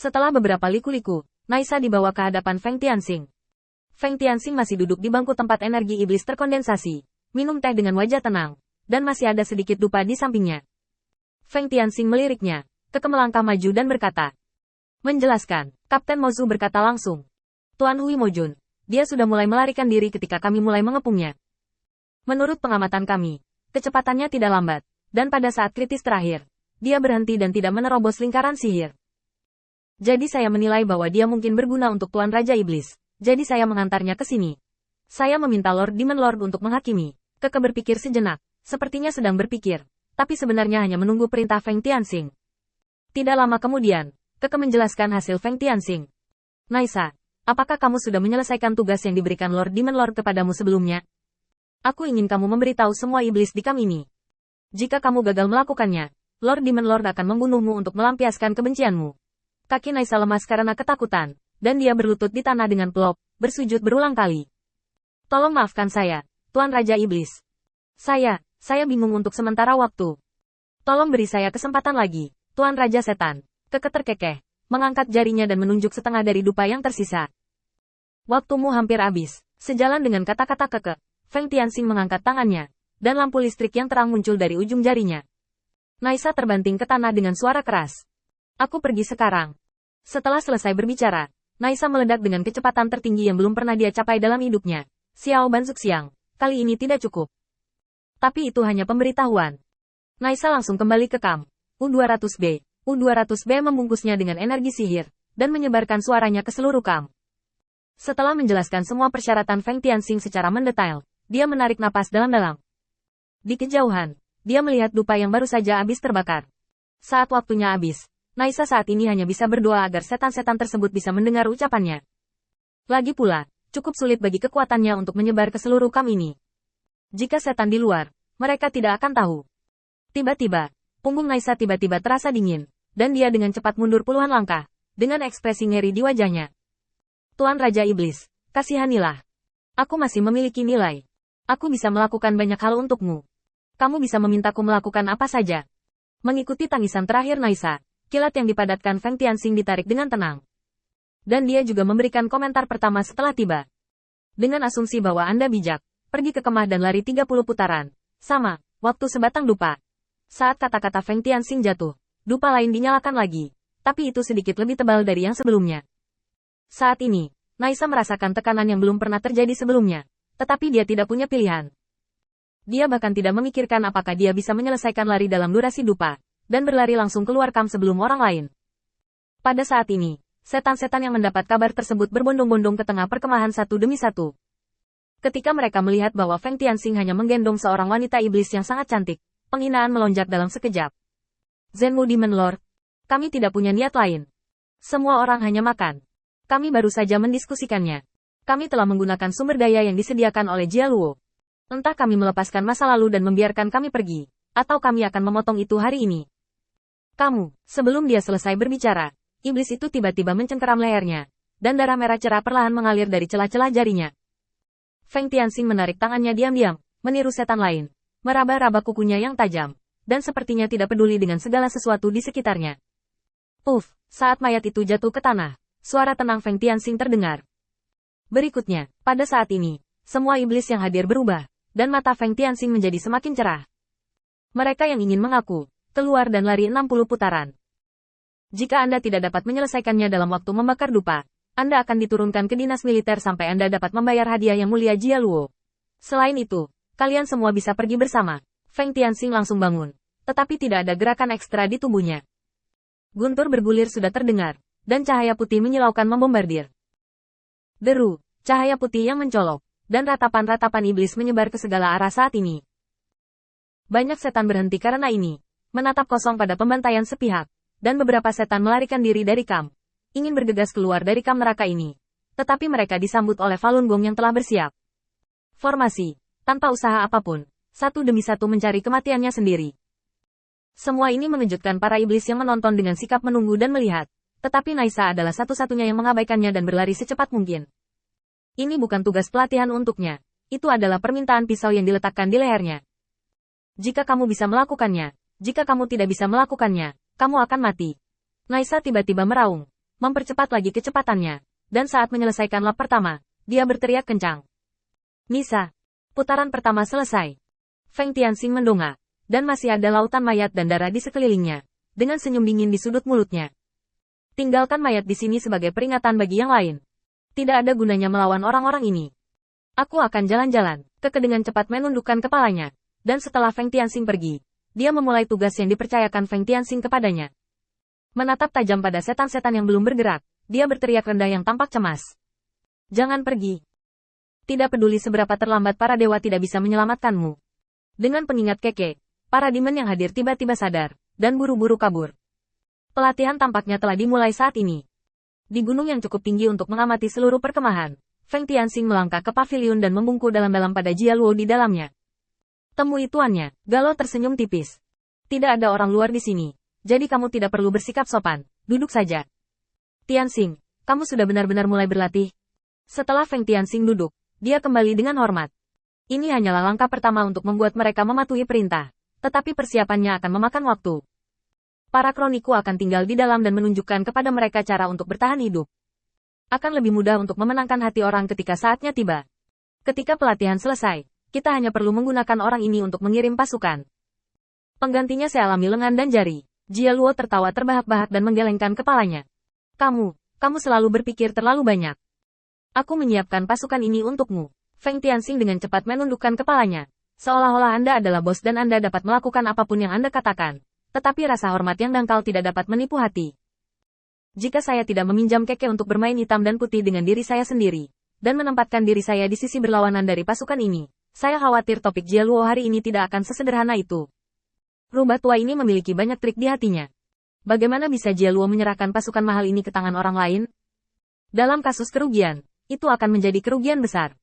Setelah beberapa liku-liku, Naisa dibawa ke hadapan Feng Tianxing. Feng Tianxing masih duduk di bangku tempat energi iblis terkondensasi, minum teh dengan wajah tenang, dan masih ada sedikit dupa di sampingnya. Feng Tianxing meliriknya, Keke melangkah maju dan berkata. Menjelaskan, Kapten Mozu berkata langsung. Tuan Hui Mojun, dia sudah mulai melarikan diri ketika kami mulai mengepungnya. Menurut pengamatan kami, kecepatannya tidak lambat, dan pada saat kritis terakhir, dia berhenti dan tidak menerobos lingkaran sihir. Jadi saya menilai bahwa dia mungkin berguna untuk Tuan Raja Iblis. Jadi saya mengantarnya ke sini. Saya meminta Lord Demon Lord untuk menghakimi. Keke berpikir sejenak, sepertinya sedang berpikir, tapi sebenarnya hanya menunggu perintah Feng Tianxing. Tidak lama kemudian, Keke menjelaskan hasil Feng Tianxing. Naisa, apakah kamu sudah menyelesaikan tugas yang diberikan Lord Demon Lord kepadamu sebelumnya? Aku ingin kamu memberitahu semua iblis di kamp ini. Jika kamu gagal melakukannya, Lord Demon Lord akan membunuhmu untuk melampiaskan kebencianmu. Kaki Naisa lemas karena ketakutan, dan dia berlutut di tanah dengan plop, bersujud berulang kali. Tolong maafkan saya, Tuan Raja Iblis. Saya bingung untuk sementara waktu. Tolong beri saya kesempatan lagi, Tuan Raja Setan. Keke terkekeh, mengangkat jarinya dan menunjuk setengah dari dupa yang tersisa. Waktumu hampir habis. Sejalan dengan kata-kata Keke, Feng Tianxing mengangkat tangannya, dan lampu listrik yang terang muncul dari ujung jarinya. Naisa terbanting ke tanah dengan suara keras. Aku pergi sekarang. Setelah selesai berbicara, Naisa meledak dengan kecepatan tertinggi yang belum pernah dia capai dalam hidupnya. Xiao Banzuxiang, kali ini tidak cukup. Tapi itu hanya pemberitahuan. Naisa langsung kembali ke kamp. U200B. U200B membungkusnya dengan energi sihir, dan menyebarkan suaranya ke seluruh kamp. Setelah menjelaskan semua persyaratan Feng Tianxing secara mendetail, dia menarik napas dalam-dalam. Di kejauhan, dia melihat dupa yang baru saja habis terbakar. Saat waktunya habis, Naisa saat ini hanya bisa berdoa agar setan-setan tersebut bisa mendengar ucapannya. Lagi pula, cukup sulit bagi kekuatannya untuk menyebar ke seluruh kamp ini. Jika setan di luar, mereka tidak akan tahu. Tiba-tiba, punggung Naisa tiba-tiba terasa dingin, dan dia dengan cepat mundur puluhan langkah, dengan ekspresi ngeri di wajahnya. Tuan Raja Iblis, kasihanilah. Aku masih memiliki nilai. Aku bisa melakukan banyak hal untukmu. Kamu bisa memintaku melakukan apa saja. Mengikuti tangisan terakhir Naisa, kilat yang dipadatkan Feng Tianxing ditarik dengan tenang. Dan dia juga memberikan komentar pertama setelah tiba. Dengan asumsi bahwa Anda bijak, pergi ke kemah dan lari 30 putaran. Sama, waktu sebatang dupa. Saat kata-kata Feng Tianxing jatuh, dupa lain dinyalakan lagi. Tapi itu sedikit lebih tebal dari yang sebelumnya. Saat ini, Naisa merasakan tekanan yang belum pernah terjadi sebelumnya. Tetapi dia tidak punya pilihan. Dia bahkan tidak memikirkan apakah dia bisa menyelesaikan lari dalam durasi dupa, dan berlari langsung keluar kamp sebelum orang lain. Pada saat ini, setan-setan yang mendapat kabar tersebut berbondong-bondong ke tengah perkemahan satu demi satu. Ketika mereka melihat bahwa Feng Tianxing hanya menggendong seorang wanita iblis yang sangat cantik, penghinaan melonjak dalam sekejap. Zenmu Demon Lord, kami tidak punya niat lain. Semua orang hanya makan. Kami baru saja mendiskusikannya. Kami telah menggunakan sumber daya yang disediakan oleh Jia Luo. Entah kami melepaskan masa lalu dan membiarkan kami pergi, atau kami akan memotong itu hari ini. Kamu, sebelum dia selesai berbicara, iblis itu tiba-tiba mencengkeram lehernya, dan darah merah cerah perlahan mengalir dari celah-celah jarinya. Feng Tianxing menarik tangannya diam-diam, meniru setan lain, meraba-raba kukunya yang tajam, dan sepertinya tidak peduli dengan segala sesuatu di sekitarnya. Puff, saat mayat itu jatuh ke tanah, suara tenang Feng Tianxing terdengar. Berikutnya, pada saat ini, semua iblis yang hadir berubah, dan mata Feng Tianxing menjadi semakin cerah. Mereka yang ingin mengaku, keluar dan lari 60 putaran. Jika Anda tidak dapat menyelesaikannya dalam waktu membakar dupa, Anda akan diturunkan ke dinas militer sampai Anda dapat membayar hadiah yang mulia Jia Luo. Selain itu, kalian semua bisa pergi bersama. Feng Tianxing langsung bangun, tetapi tidak ada gerakan ekstra di tubuhnya. Guntur bergulir sudah terdengar, dan cahaya putih menyilaukan membombardir. Deru, cahaya putih yang mencolok, dan ratapan-ratapan iblis menyebar ke segala arah saat ini. Banyak setan berhenti karena ini, menatap kosong pada pembantaian sepihak, dan beberapa setan melarikan diri dari kamp, ingin bergegas keluar dari kamp neraka ini. Tetapi mereka disambut oleh Falun Gong yang telah bersiap. Formasi, tanpa usaha apapun, satu demi satu mencari kematiannya sendiri. Semua ini mengejutkan para iblis yang menonton dengan sikap menunggu dan melihat, tetapi Naisa adalah satu-satunya yang mengabaikannya dan berlari secepat mungkin. Ini bukan tugas pelatihan untuknya, itu adalah permintaan pisau yang diletakkan di lehernya. Jika kamu bisa melakukannya, jika kamu tidak bisa melakukannya, kamu akan mati. Naisa tiba-tiba meraung. mempercepat lagi kecepatannya, dan saat menyelesaikan lap pertama, dia berteriak kencang. Nisa. Putaran pertama selesai. Feng Tianxing mendongak, dan masih ada lautan mayat dan darah di sekelilingnya, dengan senyum dingin di sudut mulutnya. Tinggalkan mayat di sini sebagai peringatan bagi yang lain. Tidak ada gunanya melawan orang-orang ini. Aku akan jalan-jalan. Keke dengan cepat menundukkan kepalanya, dan setelah Feng Tianxing pergi, dia memulai tugas yang dipercayakan Feng Tianxing kepadanya. Menatap tajam pada setan-setan yang belum bergerak, dia berteriak rendah yang tampak cemas. Jangan pergi. Tidak peduli seberapa terlambat para dewa tidak bisa menyelamatkanmu. Dengan pengingat Keke, para demon yang hadir tiba-tiba sadar, dan buru-buru kabur. Pelatihan tampaknya telah dimulai saat ini. Di gunung yang cukup tinggi untuk mengamati seluruh perkemahan, Feng Tianxing melangkah ke pavilion dan membungkuk dalam-dalam pada Jia Luo di dalamnya. Temui tuannya, Galo tersenyum tipis. Tidak ada orang luar di sini, jadi kamu tidak perlu bersikap sopan, duduk saja. Tianxing, kamu sudah benar-benar mulai berlatih. Setelah Feng Tianxing duduk, dia kembali dengan hormat. Ini hanyalah langkah pertama untuk membuat mereka mematuhi perintah, tetapi persiapannya akan memakan waktu. Para kroniku akan tinggal di dalam dan menunjukkan kepada mereka cara untuk bertahan hidup. Akan lebih mudah untuk memenangkan hati orang ketika saatnya tiba. Ketika pelatihan selesai, kita hanya perlu menggunakan orang ini untuk mengirim pasukan. Penggantinya saya alami lengan dan jari. Jia Luo tertawa terbahak-bahak dan menggelengkan kepalanya. Kamu selalu berpikir terlalu banyak. Aku menyiapkan pasukan ini untukmu. Feng Tianxing dengan cepat menundukkan kepalanya. Seolah-olah Anda adalah bos dan Anda dapat melakukan apapun yang Anda katakan. Tetapi rasa hormat yang dangkal tidak dapat menipu hati. Jika saya tidak meminjam Keke untuk bermain hitam dan putih dengan diri saya sendiri, dan menempatkan diri saya di sisi berlawanan dari pasukan ini, saya khawatir topik Jia Luo hari ini tidak akan sesederhana itu. Rubah tua ini memiliki banyak trik di hatinya. Bagaimana bisa Jia Luo menyerahkan pasukan mahal ini ke tangan orang lain? Dalam kasus kerugian, itu akan menjadi kerugian besar.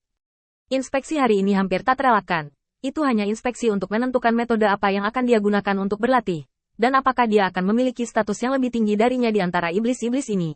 Inspeksi hari ini hampir tak terelakkan. Itu hanya inspeksi untuk menentukan metode apa yang akan dia gunakan untuk berlatih, dan apakah dia akan memiliki status yang lebih tinggi darinya di antara iblis-iblis ini.